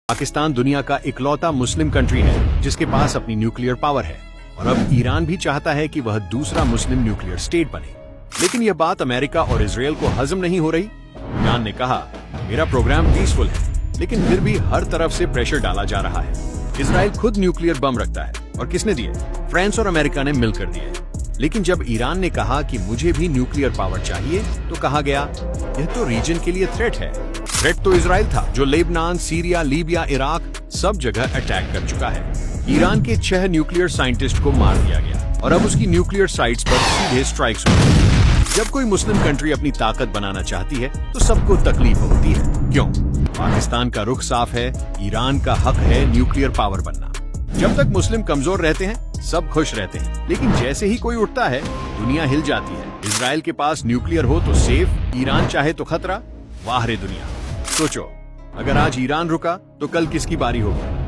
पाकिस्तान दुनिया का इकलौता मुस्लिम कंट्री है जिसके पास अपनी न्यूक्लियर पावर है और अब ईरान भी चाहता है कि वह दूसरा मुस्लिम न्यूक्लियर स्टेट बने। लेकिन यह बात अमेरिका और इजराइल को हजम नहीं हो रही। ईरान ने कहा, मेरा प्रोग्राम पीसफुल है, लेकिन फिर भी हर तरफ से प्रेशर डाला जा रहा है। इजराइल खुद न्यूक्लियर बम रखता है और किसने दिए? फ्रांस और अमेरिका ने मिलकर दिए। लेकिन जब ईरान ने कहा कि मुझे भी न्यूक्लियर पावर चाहिए तो कहा गया, यह तो रीजन के लिए थ्रेट है। थ्रेट तो इजराइल था जो लेबनान, सीरिया, लीबिया, इराक सब जगह अटैक कर चुका है। ईरान के 6 न्यूक्लियर साइंटिस्ट को मार दिया गया और अब उसकी न्यूक्लियर साइट्स पर सीधे स्ट्राइक्स हुई। जब कोई मुस्लिम कंट्री अपनी ताकत बनाना चाहती है तो सबको तकलीफ होती है। क्यों? पाकिस्तान का रुख साफ है, ईरान का हक है न्यूक्लियर पावर बनना। जब तक मुस्लिम कमजोर रहते हैं सब खुश रहते हैं, लेकिन जैसे ही कोई उठता है दुनिया हिल जाती है। इजराइल के पास न्यूक्लियर हो तो सेफ, ईरान चाहे तो खतरा। वाह रे दुनिया! सोचो, अगर आज ईरान रुका तो कल किसकी बारी होगी?